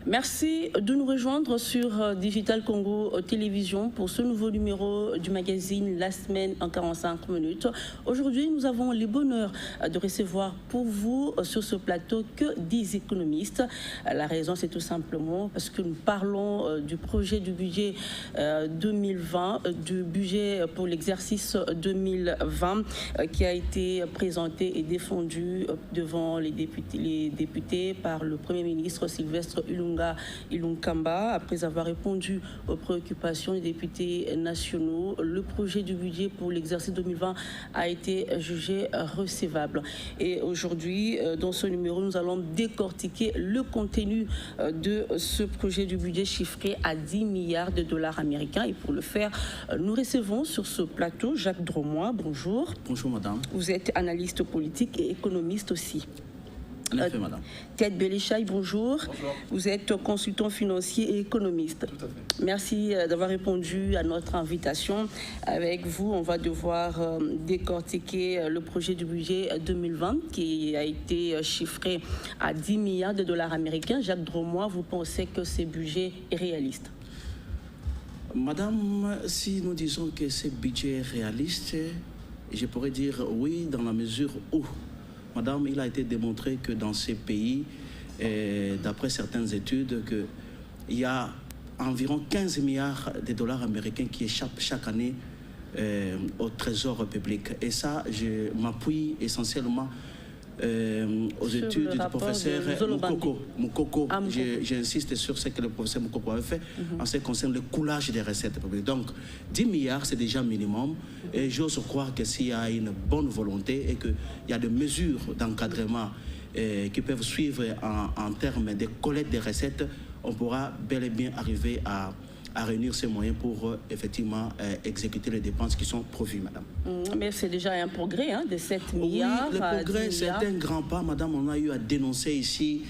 Merci de nous rejoindre sur Digital Congo Télévision pour ce nouveau numéro du magazine La Semaine en 45 minutes. Aujourd'hui, nous avons le bonheur de recevoir pour vous sur ce plateau que des économistes. La raison, c'est tout simplement parce que nous parlons du projet du budget 2020, du budget pour l'exercice 2020 qui a été présenté et défendu devant les députés par le Premier ministre Sylvestre Ilunkamba. Après avoir répondu aux préoccupations des députés nationaux, le projet du budget pour l'exercice 2020 a été jugé recevable. Et aujourd'hui, dans ce numéro, nous allons décortiquer le contenu de ce projet du budget chiffré à 10 milliards de dollars américains. Et pour le faire, nous recevons sur ce plateau Jacques Dromois. Bonjour. Bonjour, madame. Vous êtes analyste politique et économiste aussi. En effet, madame. Ted Belishaï, bonjour. Bonjour. Vous êtes consultant financier et économiste. Tout à fait. Merci d'avoir répondu à notre invitation. Avec vous, on va devoir décortiquer le projet du budget 2020 qui a été chiffré à 10 milliards de dollars américains. Jacques Dromois, vous pensez que ce budget est réaliste? Madame, si nous disons que ce budget est réaliste, je pourrais dire oui, dans la mesure où, madame, il a été démontré que dans ces pays, d'après certaines études, qu'il y a environ 15 milliards de dollars américains qui échappent chaque année au trésor public. Et ça, je m'appuie essentiellement aux études du professeur Moukoko. J'insiste sur ce que le professeur Moukoko avait fait en ce qui concerne le coulage des recettes publiques. Donc, 10 milliards, c'est déjà minimum. Et j'ose croire que s'il y a une bonne volonté et qu'il y a des mesures d'encadrement qui peuvent suivre en termes de collecte des recettes, on pourra bel et bien arriver à réunir ces moyens pour effectivement exécuter les dépenses qui sont prévues, madame. Mais c'est déjà un progrès de 7 milliards. Oui, le progrès, c'est un grand pas, madame. On a eu à dénoncer ici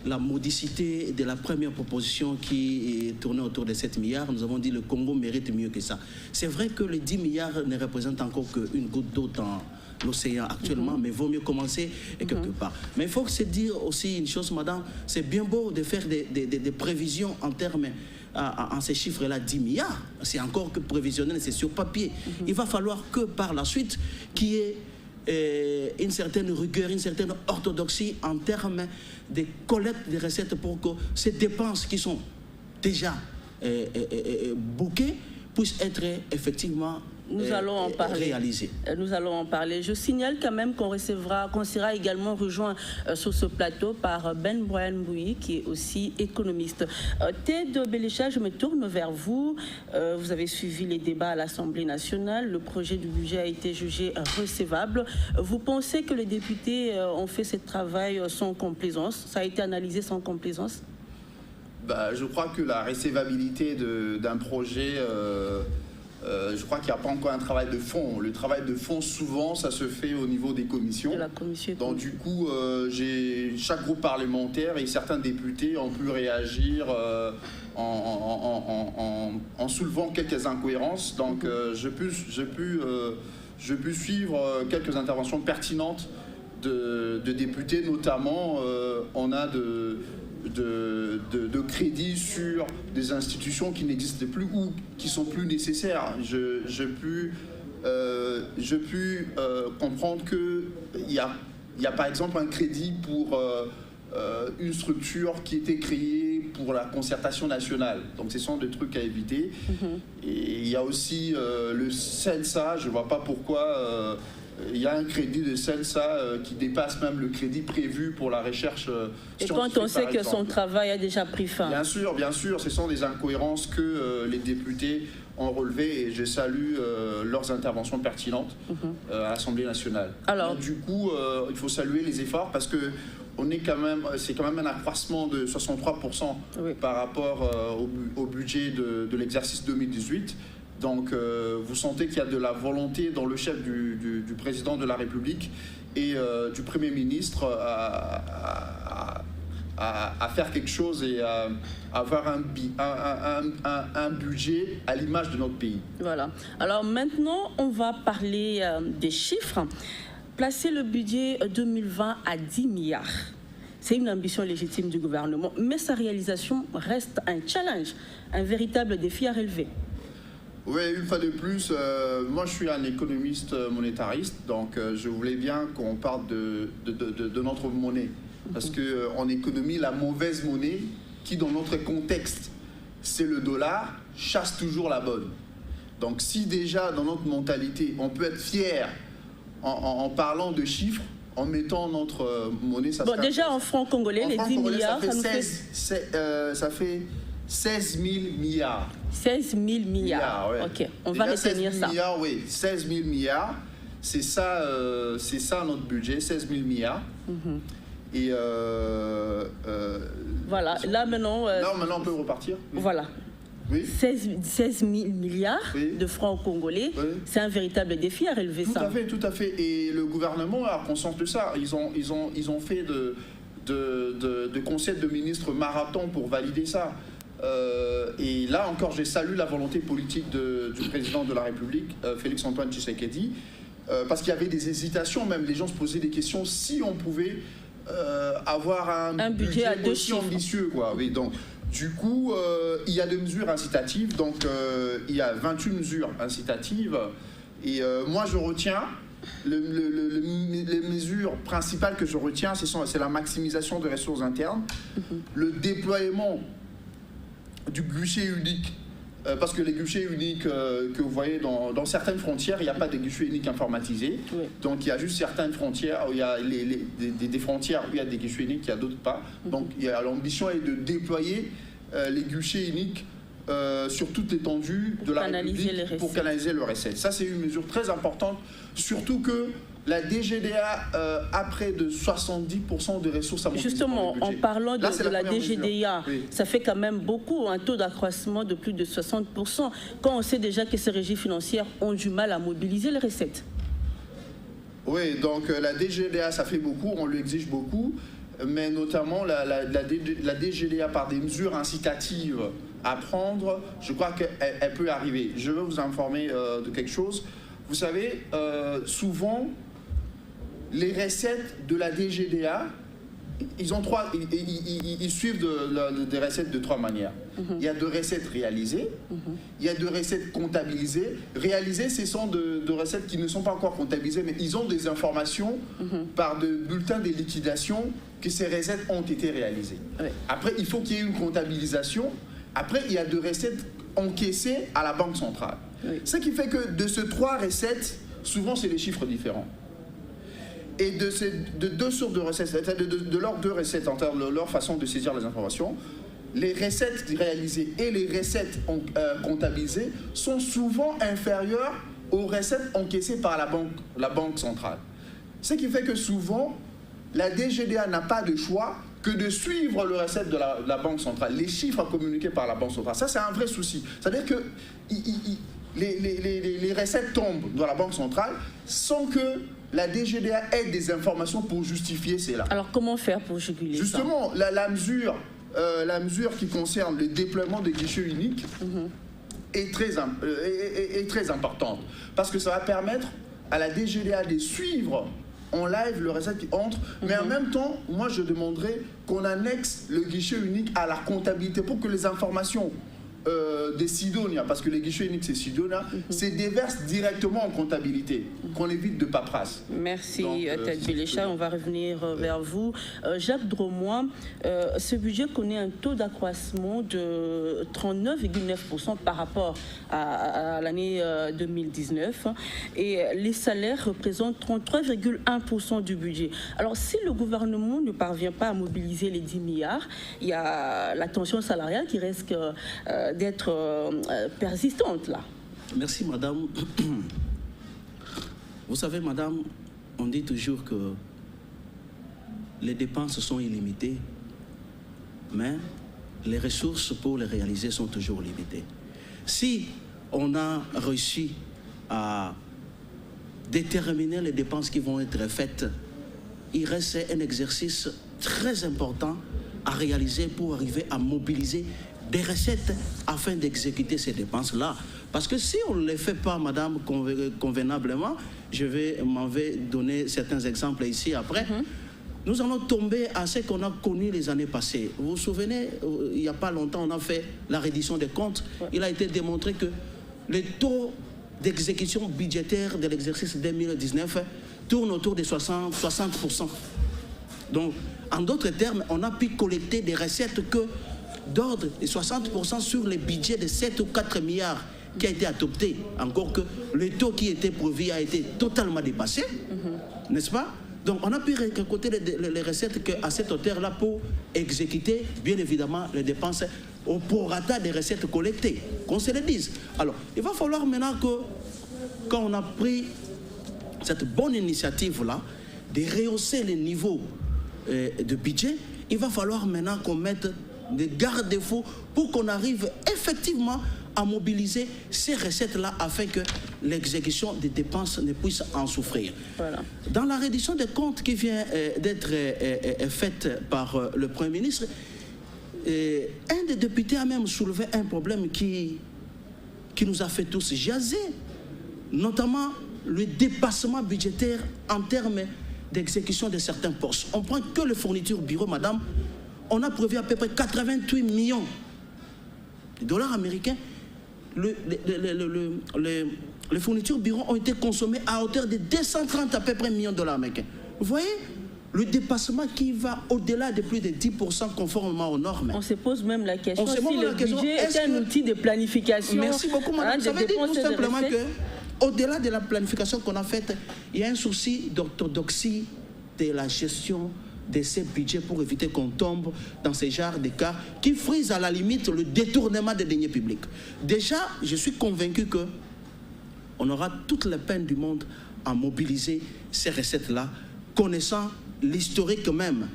la modicité de la première proposition qui tournait autour de 7 milliards. Nous avons dit que le Congo mérite mieux que ça. C'est vrai que les 10 milliards ne représentent encore qu'une goutte d'eau dans l'océan actuellement, mais il vaut mieux commencer quelque part. Mais il faut se dire aussi une chose, madame, c'est bien beau de faire des prévisions en termes en ces chiffres-là, 10 milliards, c'est encore que prévisionnel, c'est sur papier. Il va falloir que par la suite, qu'il y ait une certaine rigueur, une certaine orthodoxie en termes de collecte des recettes pour que ces dépenses qui sont déjà bouquées puissent être effectivement nous allons en parler. Réalisé. Nous allons en parler. Je signale quand même qu'on sera également rejoint sur ce plateau par Ben Brian Bouy, qui est aussi économiste. Ted Belishaï, je me tourne vers vous. Vous avez suivi les débats à l'Assemblée nationale. Le projet du budget a été jugé recevable. Vous pensez que les députés ont fait ce travail sans complaisance? Ça a été analysé sans complaisance? Je crois que la recevabilité d'un projet... je crois qu'il n'y a pas encore un travail de fond. Le travail de fond, souvent, ça se fait au niveau des commissions. De la commission. Donc, du coup, chaque groupe parlementaire et certains députés ont pu réagir en soulevant quelques incohérences. Donc, je peux suivre quelques interventions pertinentes de députés. Notamment, on a de crédits sur des institutions qui n'existent plus ou qui sont plus nécessaires. Je puis comprendre qu'il y a par exemple un crédit pour une structure qui était créée pour la concertation nationale. Donc ce sont des trucs à éviter. Et il y a aussi le CELSA, je ne vois pas pourquoi... il y a un crédit de CELSA qui dépasse même le crédit prévu pour la recherche scientifique. Et quand on sait que son travail a déjà pris fin. Bien sûr, ce sont des incohérences que les députés ont relevées et je salue leurs interventions pertinentes à l'Assemblée nationale. Alors, du coup, il faut saluer les efforts parce que c'est quand même un accroissement de 63% par rapport au budget de l'exercice 2018. Donc, vous sentez qu'il y a de la volonté dans le chef du président de la République et du Premier ministre à faire quelque chose et à avoir un budget à l'image de notre pays. Voilà. Alors maintenant, on va parler des chiffres. Placer le budget 2020 à 10 milliards. c'est une ambition légitime du gouvernement, mais sa réalisation reste un challenge, un véritable défi à relever. Oui, une fois de plus, moi je suis un économiste monétariste, donc je voulais bien qu'on parle de notre monnaie. Parce qu'en économie, la mauvaise monnaie, qui dans notre contexte, c'est le dollar, chasse toujours la bonne. Donc si déjà dans notre mentalité, on peut être fier en parlant de chiffres, en mettant notre monnaie... Ça bon, déjà en francs congolais, les 10 milliards, ça fait 16 000 milliards. 16 000 milliards, ouais. Ok, on va retenir ça. Milliards, oui, 16 000 milliards, c'est ça notre budget, 16 000 milliards. Et voilà, là maintenant on peut repartir. Voilà. Oui. 16 000 milliards de francs congolais, c'est un véritable défi à relever ça. Tout à fait. Et le gouvernement a conscience de ça. Ils ont fait de conseils de ministres marathon pour valider ça. Et là encore, j'ai salué la volonté politique du président de la République, Félix-Antoine Tshisekedi, parce qu'il y avait des hésitations, même les gens se posaient des questions si on pouvait avoir un budget à 2 chiffres ambitieux, quoi. Oui, donc du coup, il y a des mesures incitatives, donc il y a 28 mesures incitatives, et moi je retiens, les mesures principales que je retiens, c'est la maximisation des ressources internes, le déploiement du guichet unique, parce que les guichets uniques que vous voyez dans certaines frontières, il n'y a pas de guichet unique informatisé. Oui. Donc il y a juste certaines frontières où il y a des frontières où il y a des guichets uniques, il y a d'autres pas. Donc l'ambition est de déployer les guichets uniques sur toute l'étendue de la République pour canaliser le recette. Ça, c'est une mesure très importante, surtout que la DGDA a près de 70% de ressources à mobiliser. Justement, en parlant de la DGDA, ça fait quand même beaucoup, un taux d'accroissement de plus de 60%, quand on sait déjà que ces régies financières ont du mal à mobiliser les recettes. Oui, donc la DGDA, ça fait beaucoup, on lui exige beaucoup, mais notamment la DGDA, par des mesures incitatives à prendre, je crois qu'elle peut arriver. Je veux vous informer de quelque chose. Vous savez, souvent, les recettes de la DGDA, ils suivent des recettes de 3 manières. Il y a de recettes réalisées, il y a de recettes comptabilisées. Réalisées, ce sont de recettes qui ne sont pas encore comptabilisées, mais ils ont des informations par de bulletins de liquidation que ces recettes ont été réalisées. Oui. Après, il faut qu'il y ait une comptabilisation. Après, il y a de recettes encaissées à la Banque centrale. Oui. Ce qui fait que de ces 3 recettes, souvent, c'est des chiffres différents. Et de 2 sources de recettes, de leurs 2 recettes en termes de leur façon de saisir les informations, les recettes réalisées et les recettes comptabilisées sont souvent inférieures aux recettes encaissées par la banque centrale. Ce qui fait que souvent, la DGDA n'a pas de choix que de suivre le recette de la Banque centrale, les chiffres communiqués par la Banque centrale. Ça, c'est un vrai souci. C'est-à-dire que les recettes tombent dans la Banque centrale sans que la DGDA ait des informations pour justifier cela. Alors, comment faire pour juguler ça ? Justement, la mesure qui concerne le déploiement des guichets uniques est très importante. Parce que ça va permettre à la DGDA de suivre en live le recette qui entre, mais en même temps, moi je demanderais qu'on annexe le guichet unique à la comptabilité pour que les informations des Sidonia, parce que les guichets uniques c'est Sidonia, se déversent directement en comptabilité, qu'on évite de paperasse. Merci Tête Bélécha, on va revenir vers vous. Jacques Dromois, ce budget connaît un taux d'accroissement de 39,9% par rapport à l'année 2019 et les salaires représentent 33,1% du budget. Alors si le gouvernement ne parvient pas à mobiliser les 10 milliards, il y a la tension salariale qui risque d'être persistante là. Merci madame. Vous savez madame, on dit toujours que les dépenses sont illimitées, mais les ressources pour les réaliser sont toujours limitées. Si on a réussi à déterminer les dépenses qui vont être faites, il reste un exercice très important à réaliser pour arriver à mobiliser des recettes afin d'exécuter ces dépenses-là. Parce que si on ne les fait pas, madame, convenablement, m'en vais donner certains exemples ici après. nous allons tomber à ce qu'on a connu les années passées. Vous vous souvenez, il n'y a pas longtemps, on a fait la reddition des comptes. Ouais. Il a été démontré que les taux d'exécution budgétaire de l'exercice 2019 tournent autour de 60%. Donc, en d'autres termes, on a pu collecter des recettes que d'ordre de 60% sur les budgets de 7 ou 4 milliards qui a été adopté. Encore que le taux qui était prévu a été totalement dépassé, n'est-ce pas? Donc on a pu récolter les recettes à cette hauteur-là pour exécuter, bien évidemment, les dépenses au prorata des recettes collectées, qu'on se le dise. Alors, il va falloir maintenant que, quand on a pris cette bonne initiative-là, de rehausser les niveaux de budget, il va falloir maintenant qu'on mette des garde-fous pour qu'on arrive effectivement à mobiliser ces recettes-là afin que l'exécution des dépenses ne puisse en souffrir. Voilà. Dans la reddition des comptes qui vient d'être faite par le Premier ministre, un des députés a même soulevé un problème qui nous a fait tous jaser, notamment le dépassement budgétaire en termes d'exécution de certains postes. On prend que les fournitures bureau, madame, on a prévu à peu près 88 millions de dollars américains. Les fournitures bureau ont été consommées à hauteur de 230 à peu près millions de dollars américains. Vous voyez le dépassement qui va au-delà de plus de 10% conformément aux normes. On se pose même la question si le budget est un outil de planification. Merci beaucoup, madame. Ça veut dire tout simplement qu'au-delà de la planification qu'on a faite, il y a un souci d'orthodoxie de la gestion de ces budgets pour éviter qu'on tombe dans ces genres de cas qui frisent à la limite le détournement des deniers publics. Déjà, je suis convaincu qu'on aura toute la peine du monde à mobiliser ces recettes-là, connaissant l'historique même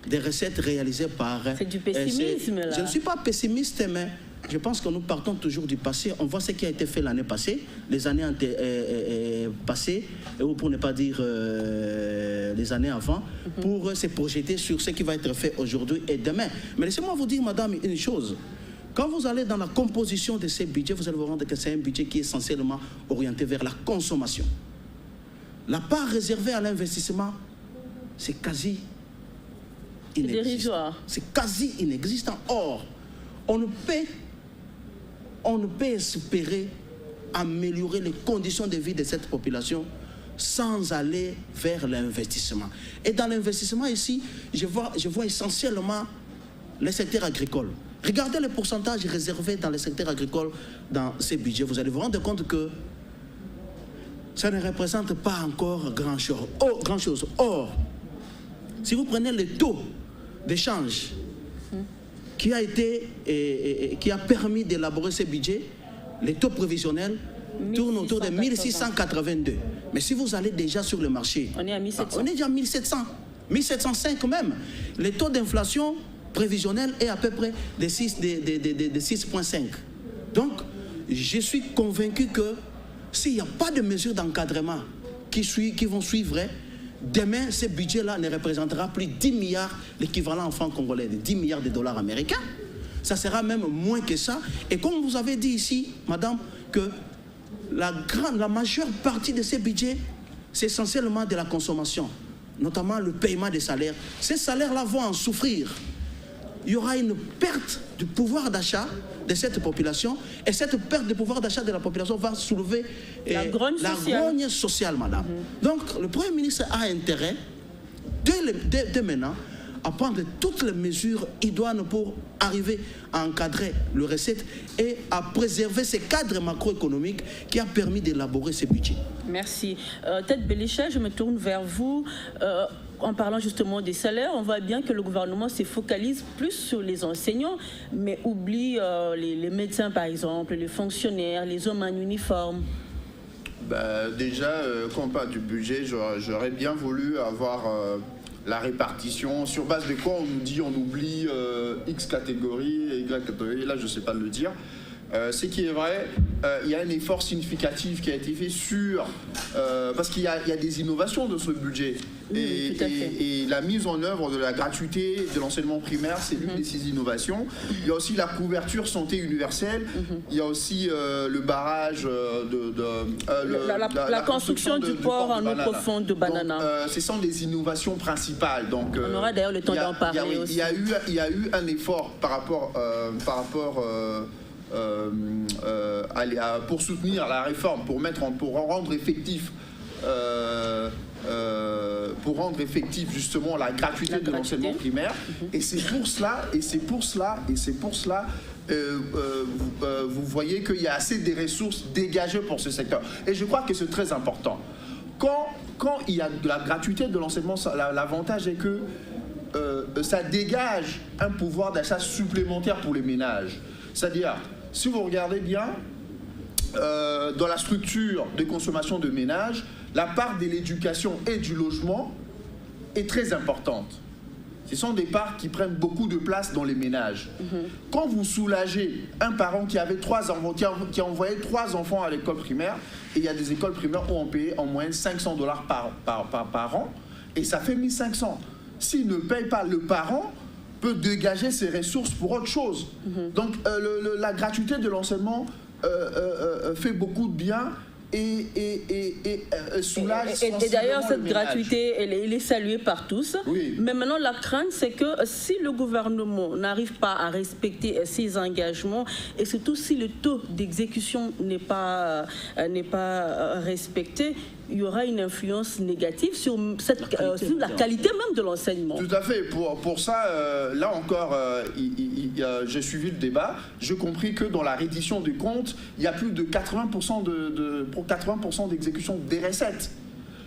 des recettes réalisées par... C'est du pessimisme, là. Je ne suis pas pessimiste, mais je pense que nous partons toujours du passé. On voit ce qui a été fait l'année passée, les années passées, ou pour ne pas dire les années avant, pour se projeter sur ce qui va être fait aujourd'hui et demain. Mais laissez-moi vous dire, madame, une chose. Quand vous allez dans la composition de ces budgets, vous allez vous rendre compte que c'est un budget qui est essentiellement orienté vers la consommation. La part réservée à l'investissement, c'est quasi inexistant. C'est quasi inexistant. Or, on ne peut espérer améliorer les conditions de vie de cette population sans aller vers l'investissement. Et dans l'investissement ici, je vois essentiellement le secteur agricole. Regardez les pourcentages réservés dans le secteur agricole dans ces budgets. Vous allez vous rendre compte que ça ne représente pas encore grand-chose. Or, si vous prenez le taux d'échange qui a permis d'élaborer ce budget, les taux prévisionnels tournent autour de 1682. Mais si vous allez déjà sur le marché, on est à 1700. On est déjà à 1700, 1705 même. Le taux d'inflation prévisionnel est à peu près de 6,5. Donc, je suis convaincu que s'il n'y a pas de mesures d'encadrement qui vont suivre, demain, ce budget-là ne représentera plus 10 milliards, l'équivalent en francs congolais de 10 milliards de dollars américains. Ça sera même moins que ça. Et comme vous avez dit ici, madame, que la majeure partie de ces budgets, c'est essentiellement de la consommation, notamment le paiement des salaires. Ces salaires-là vont en souffrir. Il y aura une perte du pouvoir d'achat de cette population, et cette perte de pouvoir d'achat de la population va soulever la grogne sociale, madame. Donc, le Premier ministre a intérêt, dès maintenant, à prendre toutes les mesures idoines pour arriver à encadrer le recette et à préserver ce cadre macroéconomique qui a permis d'élaborer ce budget. Merci. Tête Belisha, je me tourne vers vous. En parlant justement des salaires, on voit bien que le gouvernement se focalise plus sur les enseignants, mais oublie les médecins par exemple, les fonctionnaires, les hommes en uniforme. Déjà, quand on parle du budget, j'aurais bien voulu avoir la répartition, sur base de quoi on nous dit on oublie X catégorie, Y catégorie, là je ne sais pas le dire. Ce qui est vrai, il y a un effort significatif qui a été fait sur... parce qu'il y a des innovations de ce budget. Et la mise en œuvre de la gratuité de l'enseignement primaire, c'est l'une de ces innovations. Il y a aussi la couverture santé universelle. Il y a aussi le barrage la construction du port en eau profonde de Banana. Ce sont des innovations principales. Donc, on aura d'ailleurs le temps d'en parler aussi. Il y a eu un effort par rapport pour soutenir la réforme, pour rendre effectif justement la gratuité de l'enseignement primaire. Et c'est pour cela, vous voyez qu'il y a assez de ressources dégagées pour ce secteur. Et je crois que c'est très important. Quand il y a de la gratuité de l'enseignement, l'avantage est que ça dégage un pouvoir d'achat supplémentaire pour les ménages. C'est-à-dire, si vous regardez bien, dans la structure de consommation de ménages, la part de l'éducation et du logement est très importante. Ce sont des parts qui prennent beaucoup de place dans les ménages. Quand vous soulagez un parent qui avait 3 enfants, qui a envoyé 3 enfants à l'école primaire, et il y a des écoles primaires où on paye en moyenne $500 par an, et ça fait 1500. S'il ne paye pas, le parent peut dégager ses ressources pour autre chose. Donc la gratuité de l'enseignement fait beaucoup de bien et soulage et d'ailleurs, cette gratuité, elle est saluée par tous. Oui. Mais maintenant, la crainte, c'est que si le gouvernement n'arrive pas à respecter ses engagements, et surtout si le taux d'exécution n'est pas respecté, il y aura une influence négative sur la qualité même de l'enseignement. Tout à fait. Pour ça, là encore, j'ai suivi le débat. J'ai compris que dans la reddition des comptes, il y a plus de 80% d'exécution des recettes.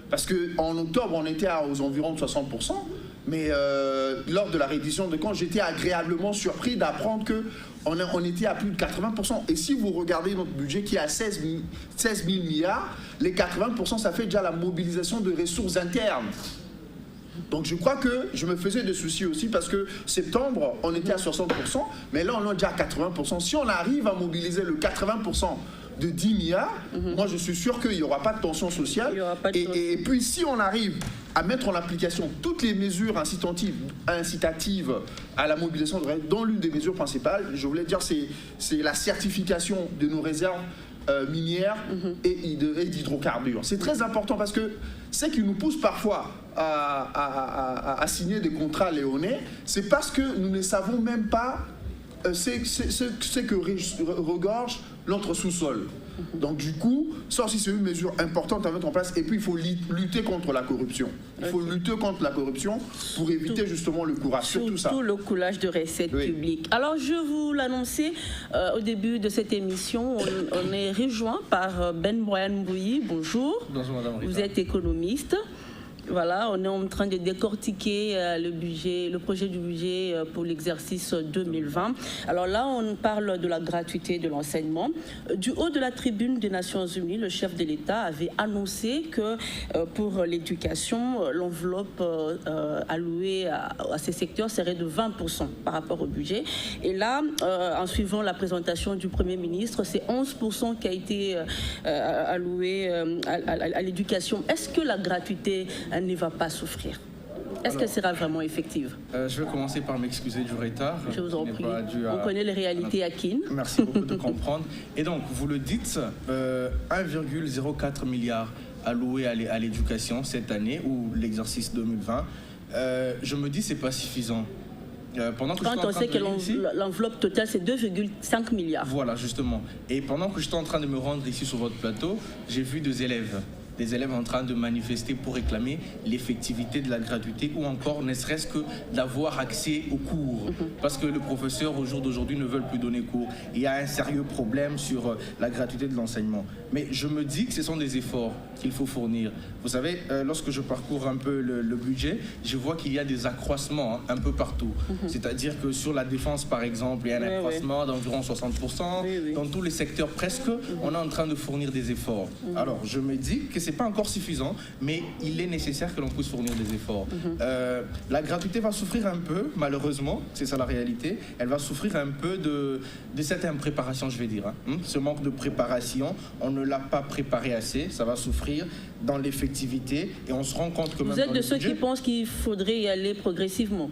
Parce qu'en octobre, on était aux environs de 60%. Mais lors de la reddition des comptes, j'étais agréablement surpris d'apprendre qu'on était à plus de 80%. Et si vous regardez notre budget qui est à 16 000 milliards, les 80%, ça fait déjà la mobilisation de ressources internes. Donc je crois que je me faisais des soucis aussi parce que septembre, on était à 60%, mais là, on est déjà à 80%. Si on arrive à mobiliser le 80% de 10 milliards, moi je suis sûr qu'il n'y aura pas de tension sociale. Et puis si on arrive à mettre en application toutes les mesures incitatives à la mobilisation, dont l'une des mesures principales, je voulais dire, c'est la certification de nos réserves minières et d'hydrocarbures. C'est très important parce que ce qui nous pousse parfois à signer des contrats léonais, c'est parce que nous ne savons même pas ce que regorge notre sous-sol. Donc du coup, ça aussi c'est une mesure importante à mettre en place. Et puis il faut lutter contre la corruption. Il faut lutter contre la corruption pour éviter justement le courage. Surtout le coulage de recettes publiques. Alors je vous l'annonçais au début de cette émission, on est rejoint par Ben Brian Mbouyi. Bonjour. Bonjour Madame Rita. Vous êtes économiste. Voilà, on est en train de décortiquer le projet du budget pour l'exercice 2020. Alors là, on parle de la gratuité de l'enseignement. Du haut de la tribune des Nations Unies, le chef de l'État avait annoncé que pour l'éducation, l'enveloppe allouée à ces secteurs serait de 20% par rapport au budget. Et là, en suivant la présentation du Premier ministre, c'est 11% qui a été alloué à l'éducation. Est-ce que la gratuité ne va pas souffrir? Est-ce qu'elle sera vraiment effective? Je vais commencer par m'excuser du retard. Je vous en prie. On connaît les réalités à Kin. Merci beaucoup de comprendre. Et donc, vous le dites, 1,04 milliard alloué à l'éducation cette année, ou l'exercice 2020. Je me dis, c'est pas suffisant. Quand on sait que l'enveloppe totale, c'est 2,5 milliards. Voilà, justement. Et pendant que j'étais en train de me rendre ici sur votre plateau, j'ai vu des élèves en train de manifester pour réclamer l'effectivité de la gratuité ou encore ne serait-ce que d'avoir accès aux cours. Parce que le professeur au jour d'aujourd'hui ne veut plus donner cours. Il y a un sérieux problème sur la gratuité de l'enseignement. Mais je me dis que ce sont des efforts qu'il faut fournir. Vous savez, lorsque je parcours un peu le budget, je vois qu'il y a des accroissements un peu partout. C'est-à-dire que sur la défense, par exemple, il y a un accroissement d'environ 60%. Dans tous les secteurs presque, on est en train de fournir des efforts. Alors, je me dis que c'est pas encore suffisant, mais il est nécessaire que l'on puisse fournir des efforts. La gratuité va souffrir un peu, malheureusement, c'est ça la réalité. Elle va souffrir un peu de cette impréparation, je vais dire. Ce manque de préparation, on ne l'a pas préparé assez, ça va souffrir dans l'effectivité et on se rend compte que... Vous êtes de ceux qui pensent qu'il faudrait y aller progressivement?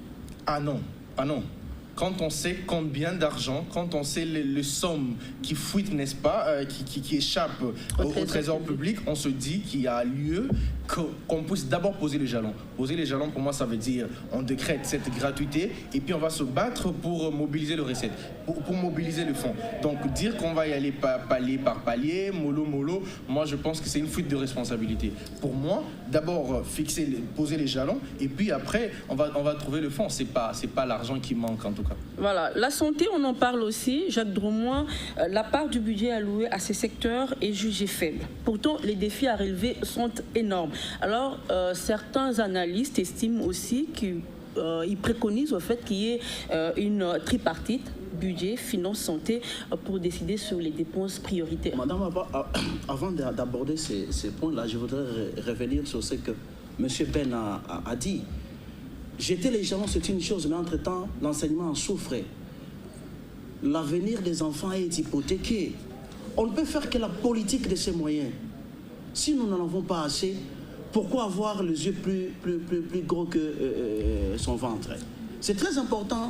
Ah non, ah non. Quand on sait combien d'argent, quand on sait les sommes qui fuitent, n'est-ce pas, qui échappent au trésor public, on se dit qu'il y a lieu qu'on puisse d'abord poser les jalons. Poser les jalons, pour moi, ça veut dire on décrète cette gratuité et puis on va se battre pour mobiliser le recette, pour mobiliser le fonds. Donc dire qu'on va y aller palier par palier, mollo, moi je pense que c'est une fuite de responsabilité. Pour moi, d'abord poser les jalons et puis après on va trouver le fonds. C'est pas l'argent qui manque en tout cas. Voilà, la santé, on en parle aussi. Jacques Dromois, la part du budget alloué à ces secteurs est jugée faible. Pourtant, les défis à relever sont énormes. Alors, certains analystes estiment aussi qu'ils préconisent au fait qu'il y ait une tripartite, budget, finance, santé, pour décider sur les dépenses prioritaires. Madame, avant d'aborder ces points-là, je voudrais revenir sur ce que M. Ben a dit. Jeter les jalons, c'est une chose, mais entre-temps, l'enseignement en souffre. L'avenir des enfants est hypothéqué. On ne peut faire que la politique de ces moyens. Si nous n'en avons pas assez, pourquoi avoir les yeux plus gros que son ventre? C'est très important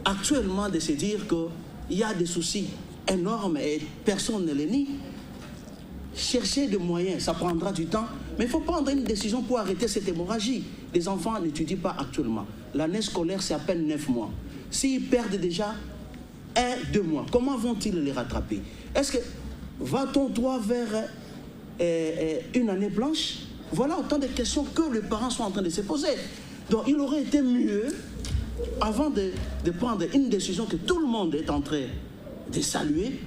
actuellement de se dire qu'il y a des soucis énormes et personne ne les nie. Chercher des moyens, ça prendra du temps, mais il faut prendre une décision pour arrêter cette hémorragie. Les enfants n'étudient pas actuellement. L'année scolaire, c'est à peine 9 mois. S'ils perdent déjà 1-2 mois, comment vont-ils les rattraper? Est-ce que va-t-on droit vers une année blanche? Voilà autant de questions que les parents sont en train de se poser. Donc il aurait été mieux, avant de prendre une décision que tout le monde est en train de saluer,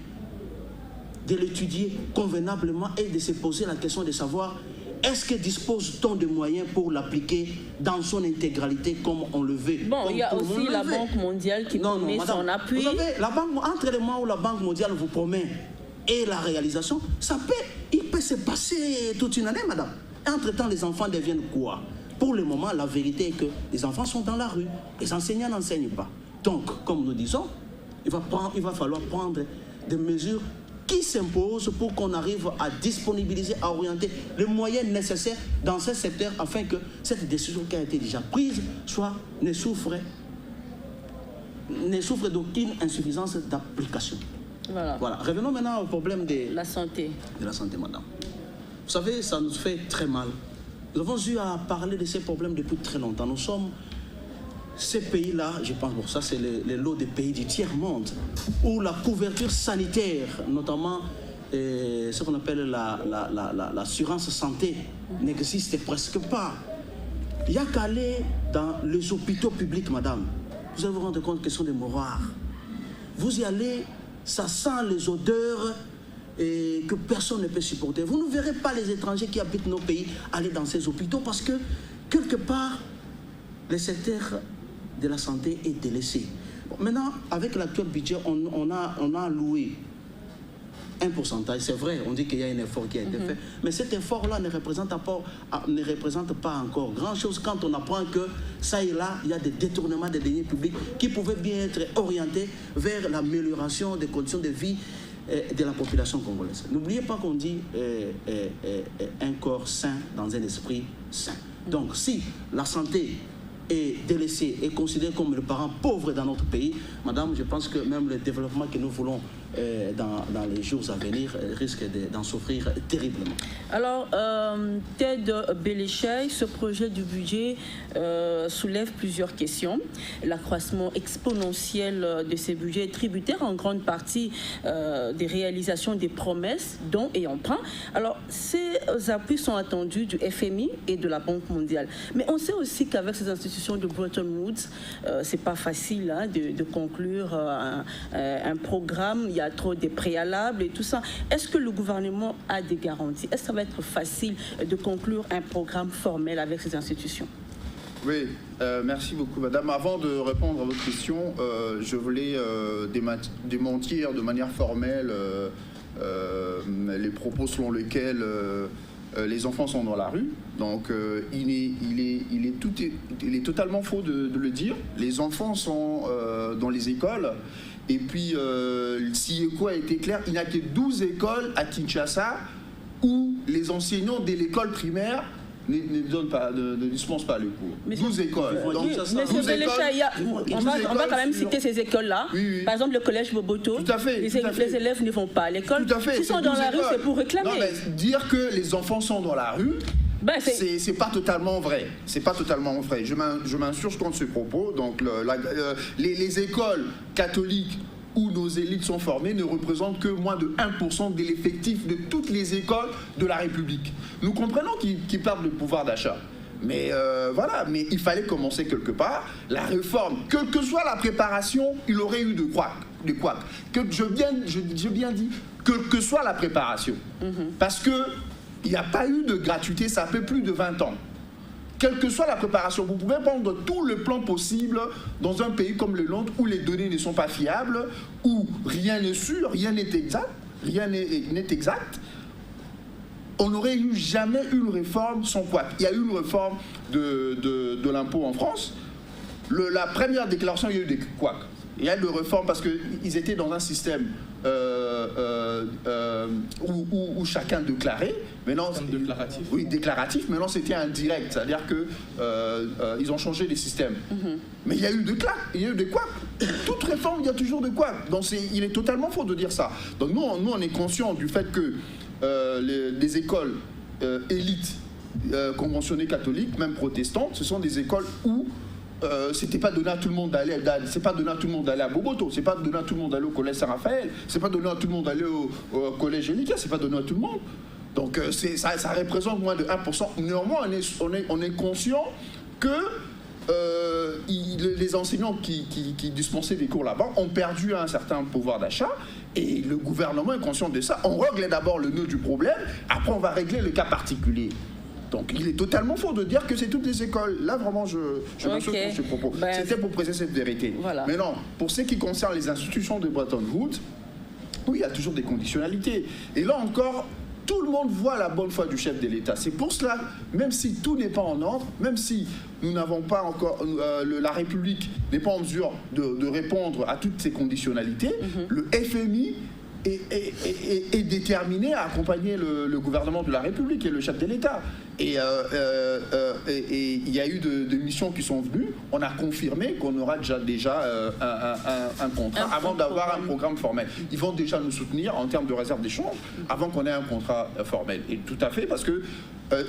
de l'étudier convenablement et de se poser la question de savoir est-ce que dispose-t-on de moyens pour l'appliquer dans son intégralité comme on le veut? Bon, il y a aussi la Banque mondiale qui promet son appui. Vous savez, entre les mois où la Banque mondiale vous promet et la réalisation, il peut se passer toute une année, madame. Entre-temps, les enfants deviennent quoi? Pour le moment, la vérité est que les enfants sont dans la rue. Les enseignants n'enseignent pas. Donc, comme nous disons, il va falloir prendre des mesures qui s'impose pour qu'on arrive à disponibiliser, à orienter les moyens nécessaires dans ce secteur afin que cette décision qui a été déjà prise ne souffre d'aucune insuffisance d'application. Voilà. Revenons maintenant au problème de la santé. De la santé, madame. Vous savez, ça nous fait très mal. Nous avons eu à parler de ces problèmes depuis très longtemps. Nous sommes ces pays-là, je pense, bon, ça c'est les lots des pays du tiers-monde, où la couverture sanitaire, notamment ce qu'on appelle l'assurance santé, n'existe presque pas. Il n'y a qu'à aller dans les hôpitaux publics, madame. Vous allez vous rendre compte que ce sont des mouroirs. Vous y allez, ça sent les odeurs que personne ne peut supporter. Vous ne verrez pas les étrangers qui habitent nos pays aller dans ces hôpitaux parce que, quelque part, le secteur de la santé est délaissé. Bon, maintenant, avec l'actuel budget, on a alloué un pourcentage. C'est vrai, on dit qu'il y a un effort qui a été fait, mais cet effort-là ne représente pas encore grand-chose quand on apprend que ça et là, il y a des détournements des deniers publics qui pouvaient bien être orientés vers l'amélioration des conditions de vie de la population congolaise. N'oubliez pas qu'on dit un corps sain dans un esprit sain. Donc, si la santé est délaissé et considéré comme le parent pauvre dans notre pays, madame, je pense que même le développement que nous voulons dans les jours à venir risque d'en souffrir terriblement. Alors, Ted Belechay, ce projet du budget soulève plusieurs questions. L'accroissement exponentiel de ces budgets est tributaire en grande partie des réalisations des promesses, dons et emprunts. Alors, ces appuis sont attendus du FMI et de la Banque mondiale. Mais on sait aussi qu'avec ces institutions de Bretton Woods, c'est pas facile de conclure un programme. Il y a trop de préalables et tout ça. Est-ce que le gouvernement a des garanties? Est-ce que ça va être facile de conclure un programme formel avec ces institutions? Oui, merci beaucoup, madame. Avant de répondre à votre question, je voulais démentir de manière formelle les propos selon lesquels les enfants sont dans la rue. Donc il est totalement faux de le dire. Les enfants sont dans les écoles. Et puis, si ECHO a été clair, il n'y a que 12 écoles à Kinshasa où les enseignants de l'école primaire ne dispensent pas les cours. 12 écoles. Donc, Monsieur Bélécha, on va quand même citer ces écoles-là. Oui. Par exemple, le collège Boboto. Tout à fait. Les élèves ne vont pas à l'école. S'ils sont dans la rue, c'est pour réclamer. Non, mais dire que les enfants sont dans la rue, c'est pas totalement vrai. C'est pas totalement vrai. Je m'insurge contre ce propos. Donc, les écoles catholiques où nos élites sont formées ne représentent que moins de 1% de l'effectif de toutes les écoles de la République. Nous comprenons qu'ils perdent le pouvoir d'achat. Mais voilà, mais il fallait commencer quelque part. La réforme, quelle que soit la préparation, il aurait eu de quoi. Je bien dit, quelle que soit la préparation. Parce que il n'y a pas eu de gratuité, ça fait plus de 20 ans. Quelle que soit la préparation, vous pouvez prendre tout le plan possible dans un pays comme le nôtre où les données ne sont pas fiables, où rien n'est sûr, rien n'est exact. On n'aurait jamais eu une réforme sans quoi. Il y a eu une réforme de l'impôt en France. La première déclaration, il y a eu des couacs. Il y a eu des réformes parce qu'ils étaient dans un système où chacun déclarait. Maintenant, déclaratif. Oui, déclaratif. Maintenant, c'était indirect. C'est-à-dire qu'ils ont changé les systèmes. Mais il y a eu des claques, il y a eu des couacs. Toute réforme, il y a toujours des couacs. Donc, il est totalement faux de dire ça. Donc, nous, on est conscients du fait que les écoles élites conventionnées catholiques, même protestantes, ce sont des écoles où c'était pas donné à tout le monde d'aller, c'est pas donné à tout le monde d'aller à Boboto, c'est pas donné à tout le monde d'aller au collège Saint-Raphaël, c'est pas donné à tout le monde d'aller au collège Elika, c'est pas donné à tout le monde. Donc ça représente moins de 1%. Néanmoins, on est conscient que les enseignants qui dispensaient des cours là-bas ont perdu un certain pouvoir d'achat et le gouvernement est conscient de ça. On règle d'abord le nœud du problème, après on va régler le cas particulier. Donc il est totalement faux de dire que c'est toutes les écoles. Là vraiment je me souviens de ce propos. C'était pour préciser cette vérité. Voilà. Mais non, pour ce qui concerne les institutions de Bretton Woods, oui, il y a toujours des conditionnalités. Et là encore, tout le monde voit la bonne foi du chef de l'État. C'est pour cela, même si tout n'est pas en ordre, même si nous n'avons pas encore, la République n'est pas en mesure de répondre à toutes ces conditionnalités, le FMI est déterminé à accompagner le gouvernement de la République et le chef de l'État. Et il y a eu des missions qui sont venues. On a confirmé qu'on aura déjà un contrat avant d'avoir un programme formel. Ils vont déjà nous soutenir en termes de réserve d'échange avant qu'on ait un contrat formel. Et tout à fait, parce que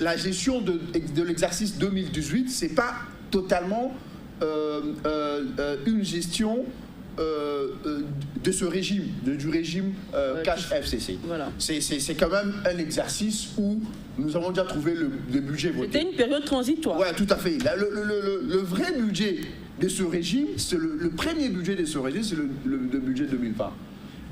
la gestion de l'exercice 2018, c'est pas totalement une gestion de ce régime, du régime cash FCC. Voilà. C'est quand même un exercice où nous avons déjà trouvé le budget voté. C'était une période transitoire. Oui, tout à fait. Là, le vrai budget de ce régime, c'est le premier budget de ce régime, c'est le budget 2020.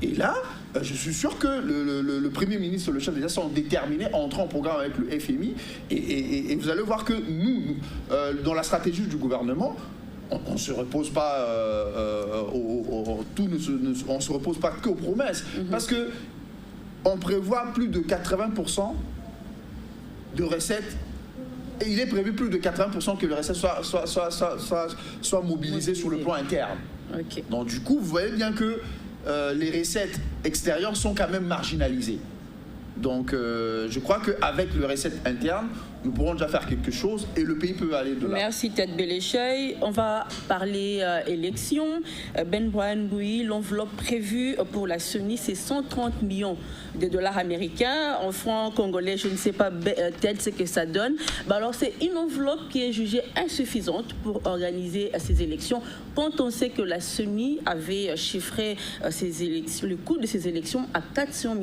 Et là, je suis sûr que le Premier ministre et le chef d'État sont déterminés à entrer en programme avec le FMI. Et vous allez voir que nous, dans la stratégie du gouvernement, on ne se repose pas on se repose pas qu'aux promesses, parce que on prévoit plus de 80% de recettes. Et il est prévu plus de 80% que les recettes soient mobilisées sur le plan interne. Okay. Donc du coup, vous voyez bien que les recettes extérieures sont quand même marginalisées. Donc je crois qu'avec les recettes internes, nous pourrons déjà faire quelque chose et le pays peut aller de là. Merci Tête Béléchey. On va parler élections. Ben Brian Bouy, l'enveloppe prévue pour la CENI, c'est 130 millions de dollars américains. En francs congolais, je ne sais pas Tête ce que ça donne. Alors c'est une enveloppe qui est jugée insuffisante pour organiser ces élections quand on sait que la CENI avait chiffré ces élections, le coût de ces élections à 400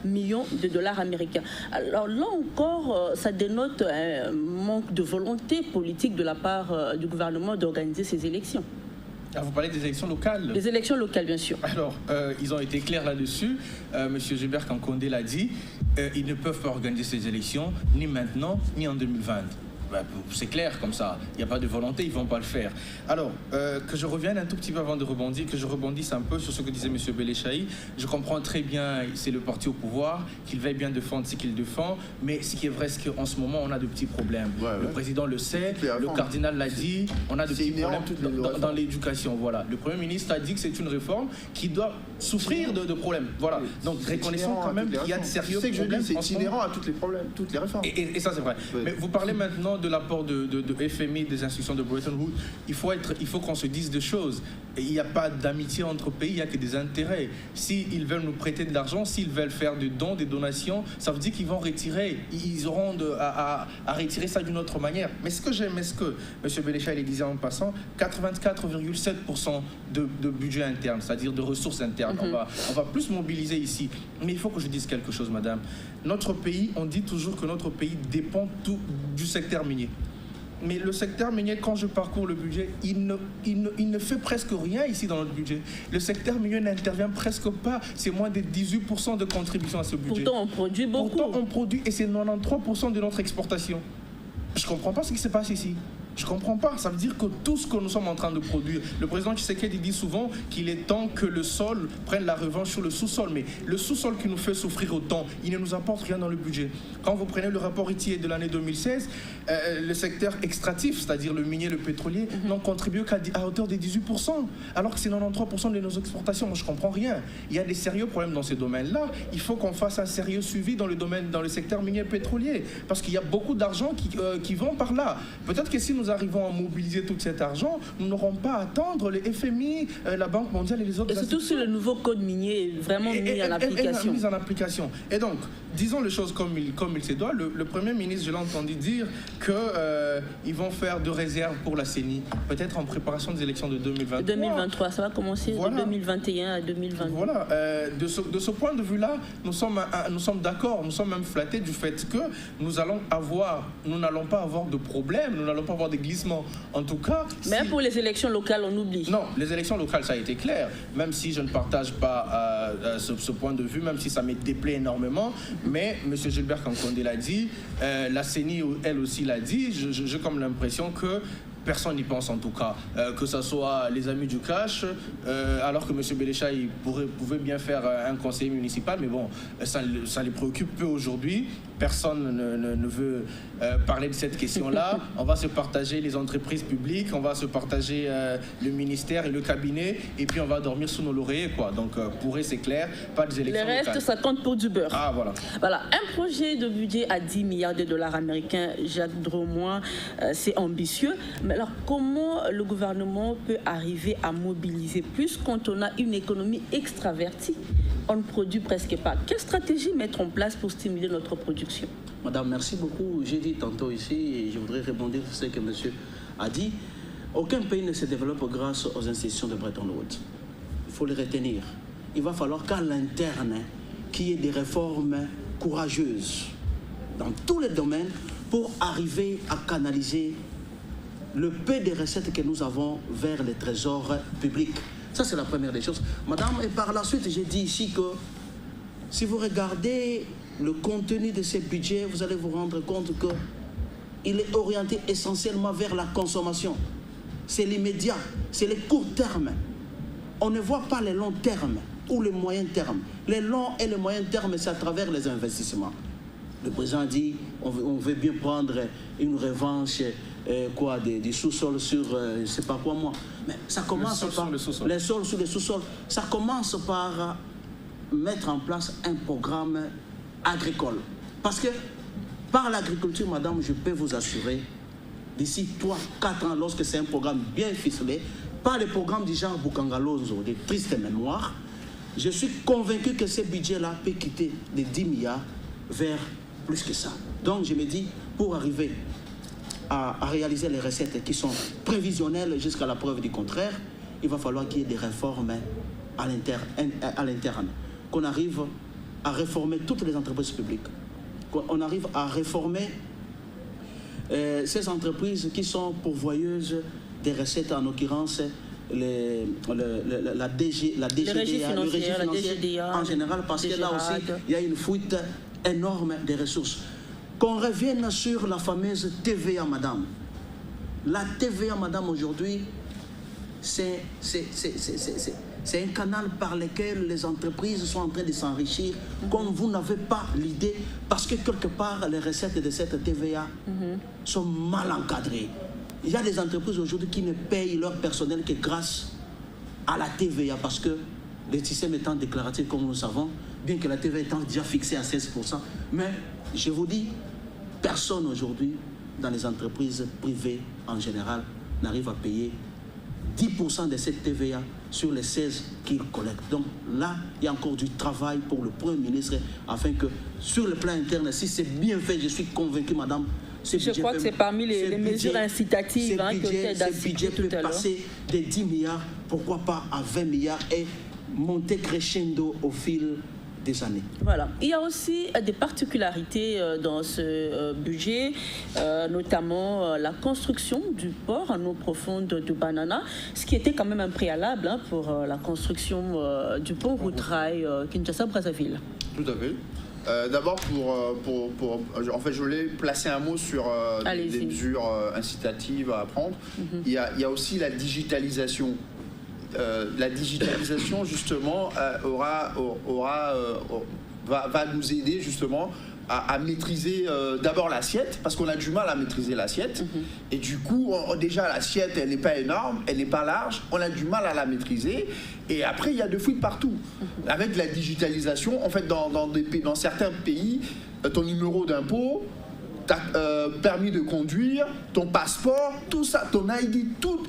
millions de dollars américains. Alors là encore, ça dénote un manque de volonté politique de la part du gouvernement d'organiser ces élections. Alors vous parlez des élections locales. Les élections locales, bien sûr. Alors, ils ont été clairs là-dessus. Monsieur Gilbert Kankonde l'a dit. Ils ne peuvent pas organiser ces élections, ni maintenant, ni en 2020. c'est clair comme ça. Il n'y a pas de volonté, ils ne vont pas le faire. Alors, que je revienne un tout petit peu avant de rebondir, que je rebondisse un peu sur ce que disait M. Béléchaï. Je comprends très bien, c'est le parti au pouvoir, qu'il veuille bien défendre ce qu'il défend, mais ce qui est vrai, c'est qu'en ce moment, on a de petits problèmes. Le président le sait, le cardinal l'a dit, on a de petits problèmes dans l'éducation. Voilà. Le Premier ministre a dit que c'est une réforme qui doit souffrir de problèmes. Voilà. Donc, reconnaissons quand même qu'il y a de sérieux problèmes. C'est inhérent à tous les problèmes, toutes les réformes. Et ça, c'est vrai. Mais vous parlez maintenant de l'apport de FMI, des institutions de Bretton Woods. Il faut qu'on se dise des choses. Il n'y a pas d'amitié entre pays, il n'y a que des intérêts. S'ils veulent nous prêter de l'argent, s'ils veulent faire des dons, des donations, ça veut dire qu'ils vont retirer. Ils auront à retirer ça d'une autre manière. Mais ce que j'aime, ce que M. Béléchaï le disait en passant, 84,7% de budget interne, c'est-à-dire de ressources internes. On va plus mobiliser ici. Mais il faut que je dise quelque chose, madame. Notre pays, on dit toujours que notre pays dépend tout du secteur minier. Mais le secteur minier, quand je parcours le budget, il ne fait presque rien ici dans notre budget. Le secteur minier n'intervient presque pas. C'est moins de 18% de contribution à ce budget. Pourtant, on produit beaucoup. Pourtant, on produit et c'est 93% de notre exportation. Je ne comprends pas ce qui se passe ici. Je ne comprends pas. Ça veut dire que tout ce que nous sommes en train de produire, le président Tshisekedi dit souvent qu'il est temps que le sol prenne la revanche sur le sous-sol. Mais le sous-sol qui nous fait souffrir autant, il ne nous apporte rien dans le budget. Quand vous prenez le rapport ITIE de l'année 2016, le secteur extractif, c'est-à-dire le minier, le pétrolier, n'ont contribué qu'à hauteur de 18%, alors que c'est 93% de nos exportations. Moi, je ne comprends rien. Il y a des sérieux problèmes dans ces domaines-là. Il faut qu'on fasse un sérieux suivi dans le secteur minier pétrolier, parce qu'il y a beaucoup d'argent qui vont par là. Peut-être que si nous arrivons à mobiliser tout cet argent, nous n'aurons pas à attendre les FMI, la Banque mondiale et les autres. Et surtout si le nouveau code minier est vraiment mis en application. Mis en application. Et donc, disons les choses comme il se doit. Le Premier ministre, je l'ai entendu dire qu'ils vont faire de réserves pour la CENI, peut-être en préparation des élections de 2023. 2023, ça va commencer de 2021 à 2022. Voilà. De ce point de vue-là, nous sommes d'accord, nous sommes même flattés du fait que nous n'allons pas avoir de problème, nous n'allons pas avoir de glissement. En tout cas... Mais pour les élections locales, on oublie. Non, les élections locales, ça a été clair. Même si je ne partage pas ce point de vue, même si ça me déplaît énormément. Mais M. Gilbert Kankonde l'a dit, la CENI, elle aussi l'a dit. J'ai comme l'impression que personne n'y pense en tout cas, que ce soit les amis du cash, alors que M. Béléchaï pouvait bien faire un conseiller municipal, mais bon, ça les préoccupe peu aujourd'hui. Personne ne veut parler de cette question-là. On va se partager les entreprises publiques, on va se partager le ministère et le cabinet, et puis on va dormir sous nos lauriers, quoi. Donc pour eux, c'est clair, pas des élections locales. Le reste, ça compte pour du beurre. Ah, voilà. Voilà, un projet de budget à 10 milliards de dollars américains, Jacques Dromois, c'est ambitieux. Mais alors, comment le gouvernement peut arriver à mobiliser plus quand on a une économie extravertie? On ne produit presque pas. Quelle stratégie mettre en place pour stimuler notre production? Madame, merci beaucoup. J'ai dit tantôt ici, et je voudrais répondre à ce que monsieur a dit. Aucun pays ne se développe grâce aux institutions de Bretton Woods. Il faut les retenir. Il va falloir qu'à l'interne, qu'il y ait des réformes courageuses dans tous les domaines pour arriver à canaliser le peu de recettes que nous avons vers les trésors publics. Ça, c'est la première des choses. Madame, et par la suite, j'ai dit ici que si vous regardez le contenu de ces budgets, vous allez vous rendre compte qu'il est orienté essentiellement vers la consommation. C'est l'immédiat, c'est les courts termes. On ne voit pas les longs termes ou les moyens termes. Les longs et les moyens termes, c'est à travers les investissements. Le président dit on veut bien prendre une revanche du sous-sol sur je ne sais pas quoi moi. Mais ça commence par les sols sous les sous-sols. Ça commence par mettre en place un programme agricole. Parce que par l'agriculture, madame, je peux vous assurer, d'ici 3-4 ans, lorsque c'est un programme bien ficelé, pas le programme du genre Bukangalozo, des tristes mémoires, je suis convaincu que ce budget-là peut quitter les 10 milliards vers plus que ça. Donc je me dis, pour arriver à réaliser les recettes qui sont prévisionnelles jusqu'à la preuve du contraire, il va falloir qu'il y ait des réformes à l'interne. Qu'on arrive à réformer toutes les entreprises publiques. Qu'on arrive à réformer ces entreprises qui sont pourvoyeuses des recettes, en l'occurrence la DGDA, le régime financier en général, parce que là aussi, il y a une fuite énorme des ressources. qu'on revienne sur la fameuse TVA, madame. La TVA, madame, aujourd'hui, c'est un canal par lequel les entreprises sont en train de s'enrichir, comme vous n'avez pas l'idée, parce que quelque part, les recettes de cette TVA sont mal encadrées. Il y a des entreprises aujourd'hui qui ne payent leur personnel que grâce à la TVA, parce que le système étant déclaratif, comme nous le savons, bien que la TVA étant déjà fixée à 16%, mais je vous dis, personne aujourd'hui, dans les entreprises privées en général, n'arrive à payer 10% de cette TVA sur les 16 qu'ils collectent. Donc là, il y a encore du travail pour le Premier ministre, afin que, sur le plan interne, si c'est bien fait, je suis convaincu, madame, je crois que c'est parmi les mesures incitatives que ce budget peut passer de 10 milliards, pourquoi pas à 20 milliards et monter crescendo au fil des années. Voilà. Il y a aussi des particularités dans ce budget, notamment la construction du port en eau profonde de Banana, ce qui était quand même un préalable pour la construction du pont route-rail Kinshasa-Brazzaville. Tout à fait. D'abord, en fait, je voulais placer un mot sur des mesures incitatives à prendre. Il y a aussi la digitalisation. La digitalisation, justement, va nous aider, justement, à maîtriser d'abord l'assiette, parce qu'on a du mal à maîtriser l'assiette. Et du coup, déjà, l'assiette, elle n'est pas énorme, elle n'est pas large, on a du mal à la maîtriser. Et après, il y a de fuites partout. Avec la digitalisation, en fait, dans certains pays, ton numéro d'impôt, permis de conduire, ton passeport, tout ça, ton ID, tout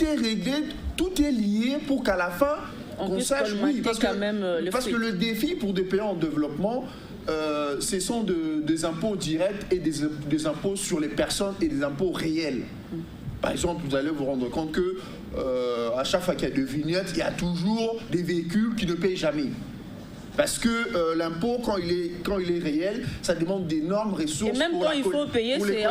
est réglé, tout est lié pour qu'à la fin, on sache, oui, parce que le défi pour des pays en développement, ce sont des impôts directs et des impôts sur les personnes et des impôts réels. Par exemple, vous allez vous rendre compte que à chaque fois qu'il y a des vignettes, il y a toujours des véhicules qui ne payent jamais. Parce que l'impôt, quand il est réel, ça demande d'énormes ressources. Et même quand il faut payer, c'est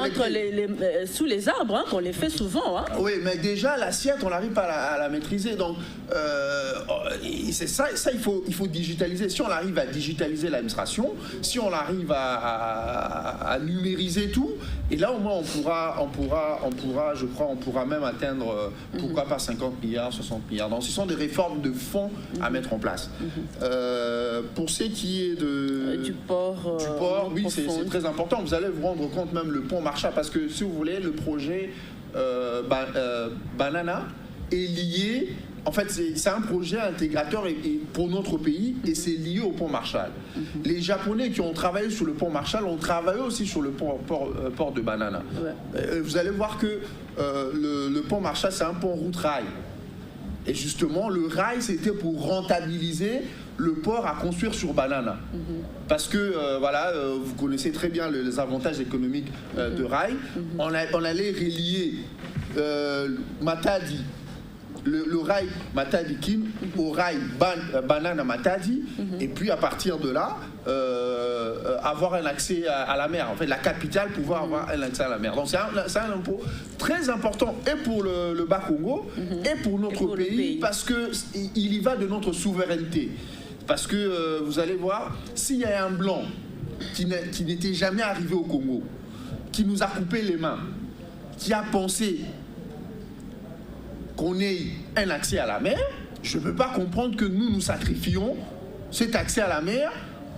sous les arbres qu'on les fait souvent. Oui, mais déjà, l'assiette, on n'arrive pas à la maîtriser. Donc, c'est ça il faut digitaliser. Si on arrive à digitaliser l'administration, si on arrive à numériser tout, et là, au moins, on pourra même atteindre, pourquoi pas 50 milliards, 60 milliards. Donc, ce sont des réformes de fond à mettre en place. Pour ce qui est du port, oui, c'est très important. Vous allez vous rendre compte, même le pont Marchal, parce que si vous voulez, le projet Banana est lié. En fait, c'est un projet intégrateur pour notre pays et c'est lié au pont Marchal. Les Japonais qui ont travaillé sur le pont Marchal ont travaillé aussi sur le port de Banana. Vous allez voir que le pont Marchal, c'est un pont route-rail. Et justement, le rail, c'était pour rentabiliser le port à construire sur Banana. Parce que, vous connaissez très bien les avantages économiques de rail. On allait relier Matadi, le rail Matadi-Kin au rail Banana-Matadi, et puis à partir de là, avoir un accès à la mer. En fait, la capitale pouvoir avoir un accès à la mer. Donc c'est un impôt très important et pour le Bas-Congo et pour notre pays, parce qu'il y va de notre souveraineté. Parce que vous allez voir, s'il y a un blanc qui n'était jamais arrivé au Congo, qui nous a coupé les mains, qui a pensé qu'on ait un accès à la mer, je ne peux pas comprendre que nous sacrifions cet accès à la mer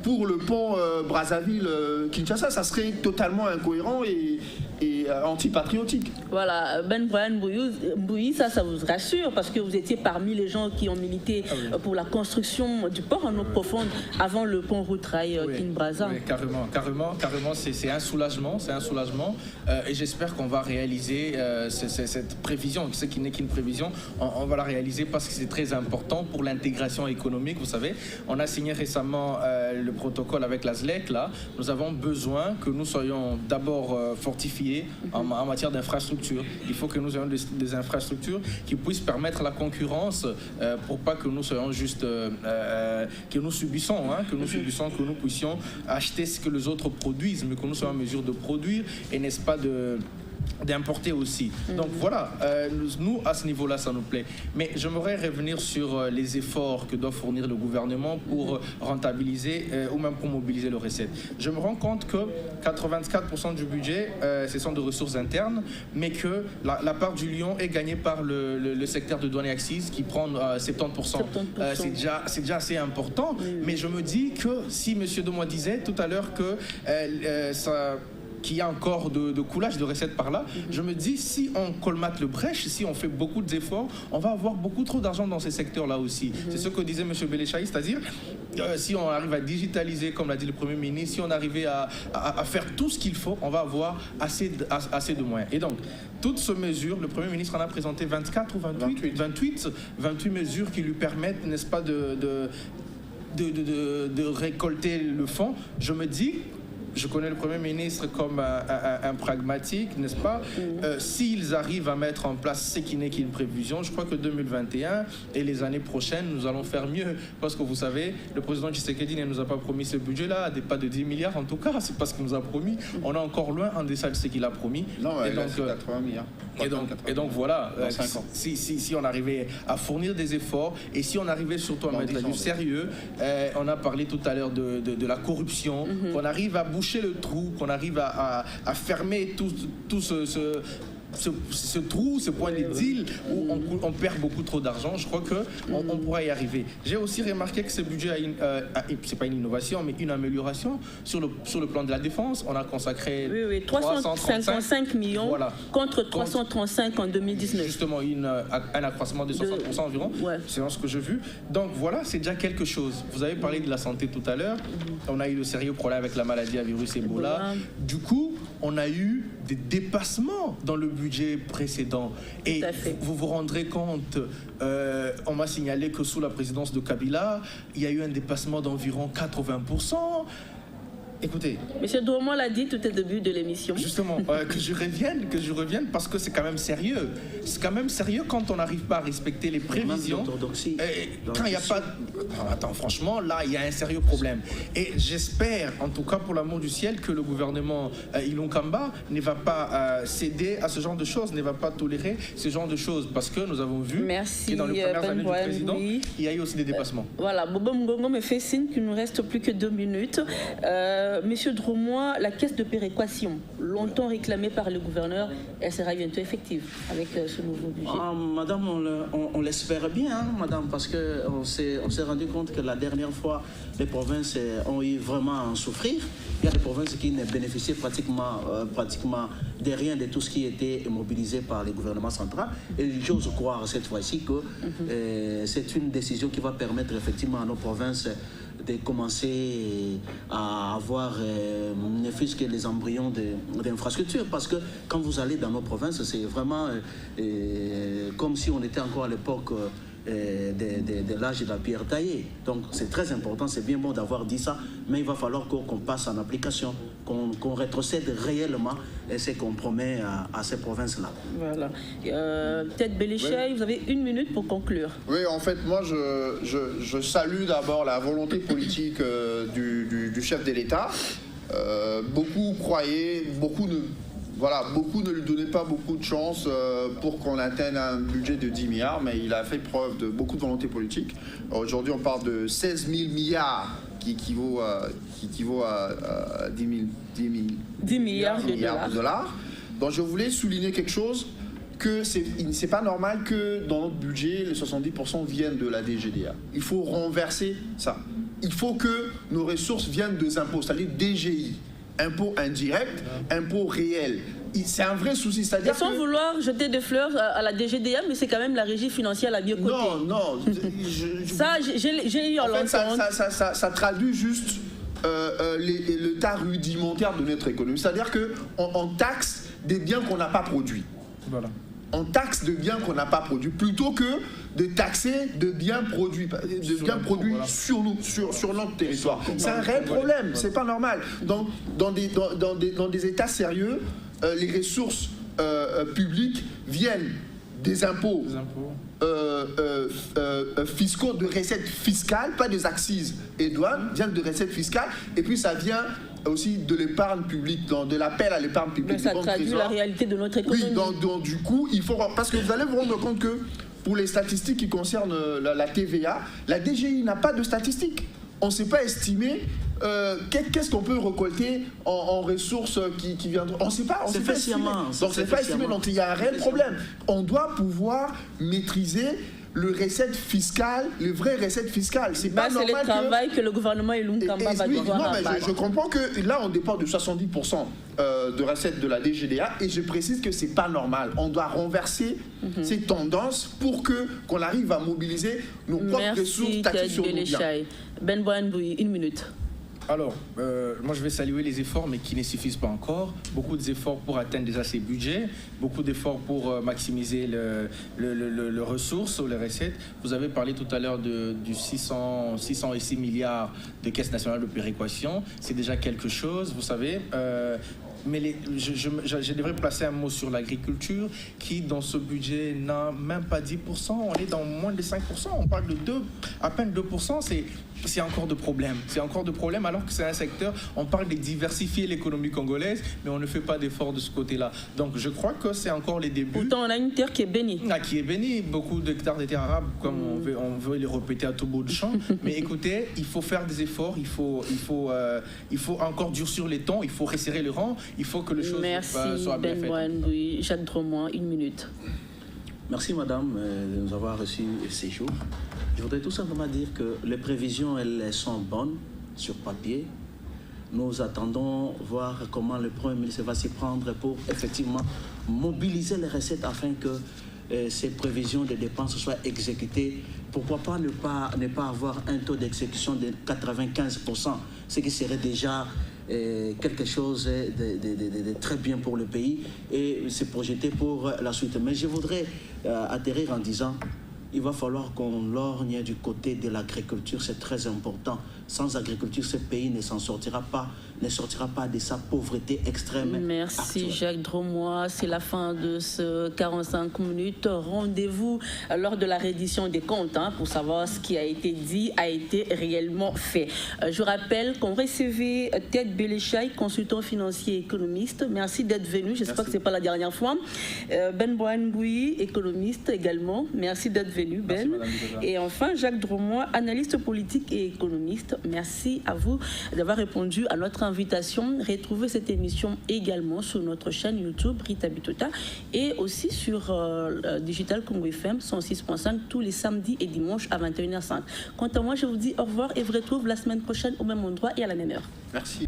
pour le pont Brazzaville-Kinshasa. Ça serait totalement incohérent et antipatriotique. Voilà, Ben Brian Mbouyi, ça vous rassure, parce que vous étiez parmi les gens qui ont milité pour la construction du port en eau profonde avant le pont route-rail Kin-Brazza. Oui, carrément, c'est un soulagement, et j'espère qu'on va réaliser cette prévision, ce qui n'est qu'une prévision, on va la réaliser parce que c'est très important pour l'intégration économique. Vous savez, on a signé récemment le protocole avec la ZLEC, là. Nous avons besoin que nous soyons d'abord fortifiés en matière d'infrastructures. Il faut que nous ayons des infrastructures qui puissent permettre la concurrence pour pas que nous soyons juste que nous subissons, que nous puissions acheter ce que les autres produisent, mais que nous soyons en mesure de produire et n'est-ce pas de d'importer aussi. Donc voilà, nous à ce niveau-là, ça nous plaît. Mais j'aimerais revenir sur les efforts que doit fournir le gouvernement pour rentabiliser ou même pour mobiliser les recettes. Je me rends compte que 84% du budget, ce sont de ressources internes, mais que la part du lion est gagnée par le secteur de douane et axes qui prend 70%. C'est déjà assez important, mais je me dis que si M. Domois disait tout à l'heure que qu'il y a encore de coulage de recettes par là, je me dis, si on colmate le brèche, si on fait beaucoup d'efforts, on va avoir beaucoup trop d'argent dans ces secteurs-là aussi. C'est ce que disait M. Béléchaï, c'est-à-dire, si on arrive à digitaliser, comme l'a dit le Premier ministre, si on arrivait à faire tout ce qu'il faut, on va avoir assez de moyens. Et donc, toutes ces mesures, le Premier ministre en a présenté 24 ou 28 mesures qui lui permettent, n'est-ce pas, de récolter le fonds. Je me dis, je connais le Premier ministre comme un pragmatique, n'est-ce pas? S'ils arrivent à mettre en place ce qui n'est qu'une prévision, je crois que 2021 et les années prochaines, nous allons faire mieux. Parce que vous savez, le président Tshisekedi ne nous a pas promis ce budget-là, pas de 10 milliards en tout cas, c'est pas ce qu'il nous a promis. On est encore loin en deçà de ce qu'il a promis. Non, et donc, c'est 80 milliards. Et donc voilà, si on arrivait à fournir des efforts et si on arrivait surtout à mettre du sérieux, on a parlé tout à l'heure de la corruption, qu'on arrive à boucher le trou, qu'on arrive à fermer tout ce trou, ce point de deal où on perd beaucoup trop d'argent. Je crois qu'on pourra y arriver. J'ai aussi remarqué que ce budget c'est pas une innovation, mais une amélioration sur le plan de la défense. On a consacré 355 millions contre 335 en 2019. Justement, un accroissement de 60% environ, selon ce que j'ai vu. Donc voilà, c'est déjà quelque chose. Vous avez parlé de la santé tout à l'heure. On a eu de sérieux problèmes avec la maladie à virus Ebola. Du coup, on a eu des dépassements dans le budget précédent. Et vous vous rendrez compte, on m'a signalé que sous la présidence de Kabila, il y a eu un dépassement d'environ 80%. Écoutez. Monsieur Domois l'a dit tout au début de l'émission. Justement, que je revienne parce que c'est quand même sérieux. C'est quand même sérieux quand on n'arrive pas à respecter les prévisions. Quand il n'y a pas... Attends, franchement, là, il y a un sérieux problème. Et j'espère, en tout cas pour l'amour du ciel, que le gouvernement Ilunkamba ne va pas céder à ce genre de choses, ne va pas tolérer ce genre de choses. Parce que nous avons vu que dans les premières années du président, il y a eu aussi des dépassements. Voilà, Bobo Ngongo me fait signe qu'il ne nous reste plus que 2 minutes. Monsieur Domois, la caisse de péréquation, longtemps réclamée par le gouverneur, elle sera bientôt effective avec ce nouveau budget. Madame, on l'espère bien, hein, madame, parce qu'on s'est rendu compte que la dernière fois, les provinces ont eu vraiment à en souffrir. Il y a des provinces qui ne bénéficiaient pratiquement de rien de tout ce qui était mobilisé par le gouvernement central. Et j'ose croire cette fois-ci que c'est une décision qui va permettre effectivement à nos provinces de commencer à avoir ne fût-ce que les embryons d'infrastructures. Parce que quand vous allez dans nos provinces, c'est vraiment comme si on était encore à l'époque de l'âge de la pierre taillée. Donc c'est très important, c'est bien bon d'avoir dit ça, mais il va falloir qu'on passe en application, qu'on rétrocède réellement ce qu'on promet à ces provinces-là. Voilà. Peut-être Béléchaï, vous avez 1 minute pour conclure. Oui, en fait, moi je salue d'abord la volonté politique du chef de l'État. Beaucoup croyaient, beaucoup ne lui donnaient pas beaucoup de chance pour qu'on atteigne un budget de 10 milliards, mais il a fait preuve de beaucoup de volonté politique. Aujourd'hui, on parle de 16 000 milliards qui équivaut à 10 milliards de dollars. Donc je voulais souligner quelque chose, que c'est pas normal que dans notre budget, les 70% viennent de la DGDA. Il faut renverser ça. Il faut que nos ressources viennent des impôts, c'est-à-dire DGI. Impôts indirects, impôts réels. C'est un vrai souci. C'est-à-dire sans vouloir jeter des fleurs à la DGDA, mais c'est quand même la régie financière la mieux cotée. Non. Ça, j'ai eu à l'entendre. Ça traduit juste le tas rudimentaire de notre économie. C'est-à-dire qu'on taxe des biens qu'on n'a pas produits. Voilà. On taxe de biens qu'on n'a pas produits plutôt que de taxer de biens produits, sur nous, sur notre territoire. C'est un réel problème, c'est pas normal. Donc, dans des États sérieux, les ressources publiques viennent des impôts fiscaux, de recettes fiscales, pas des accises et douanes, viennent de recettes fiscales, et puis ça vient aussi de l'épargne publique, de l'appel à l'épargne publique. Mais ça traduit la réalité de notre économie. Oui, donc du coup, il faut... Parce que vous allez vous rendre compte que pour les statistiques qui concernent la TVA, la DGI n'a pas de statistiques. On ne sait pas estimer qu'est-ce qu'on peut récolter en ressources qui viendront. On ne sait pas. On sait pas estimer. Donc c'est pas estimé. Donc il y a un réel problème. On doit pouvoir maîtriser le recette fiscale, les vraies recettes fiscales. C'est pas normal. C'est le travail que le gouvernement Ilunkamba va devoir faire. Je comprends que là, on dépend de 70% de recettes de la DGDA et je précise que c'est pas normal. On doit renverser ces tendances pour qu'on arrive à mobiliser nos propres ressources statiques sur nos biens. Ben Boyan-Bouy, 1 minute. Alors, moi je vais saluer les efforts, mais qui ne suffisent pas encore. Beaucoup d'efforts pour atteindre déjà ces budgets, beaucoup d'efforts pour maximiser le ressources ou les recettes. Vous avez parlé tout à l'heure du 606 milliards de caisse nationale de péréquation. C'est déjà quelque chose, vous savez. Mais je devrais placer un mot sur l'agriculture qui, dans ce budget, n'a même pas 10%. On est dans moins de 5%. On parle de à peine 2%. C'est encore de problème. C'est encore de problème alors que c'est un secteur, on parle de diversifier l'économie congolaise, mais on ne fait pas d'efforts de ce côté-là. Donc je crois que c'est encore les débuts. Pourtant, on a une terre qui est bénie. Qui est bénie. Beaucoup d'hectares de terres arables, comme on veut les répéter à tout bout de champ. Mais écoutez, il faut faire des efforts. Il faut encore durcir les tons. Il faut resserrer le rang. Il faut que les choses soient bien faites. Merci, Jacques Dromont, 1 minute. Merci madame de nous avoir reçus ces jours. Je voudrais tout simplement dire que les prévisions, elles sont bonnes sur papier. Nous attendons voir comment le Premier ministre va s'y prendre pour effectivement mobiliser les recettes afin que ces prévisions de dépenses soient exécutées. Pourquoi pas ne pas avoir un taux d'exécution de 95%, ce qui serait déjà quelque chose de très bien pour le pays et se projeter pour la suite. Mais je voudrais atterrir en disant il va falloir qu'on lorgne du côté de l'agriculture, c'est très important. Sans agriculture, ce pays ne sortira pas de sa pauvreté extrême. Merci actuelle. Jacques Dromont. C'est la fin de ce 45 minutes. Rendez-vous lors de la reddition des comptes pour savoir ce qui a été dit a été réellement fait. Je rappelle qu'on recevait Ted Béléchaï, consultant financier et économiste. Merci d'être venu. J'espère que ce n'est pas la dernière fois. Ben Boyan-Bouy, économiste également. Merci d'être venu, Ben. Merci, et enfin, Jacques Dromont, analyste politique et économiste. Merci à vous d'avoir répondu à notre invitation. Retrouvez cette émission également sur notre chaîne YouTube Rita Bitota et aussi sur Digital Congo FM 106.5 tous les samedis et dimanches à 21h05. Quant à moi, je vous dis au revoir et vous retrouve la semaine prochaine au même endroit et à la même heure. Merci.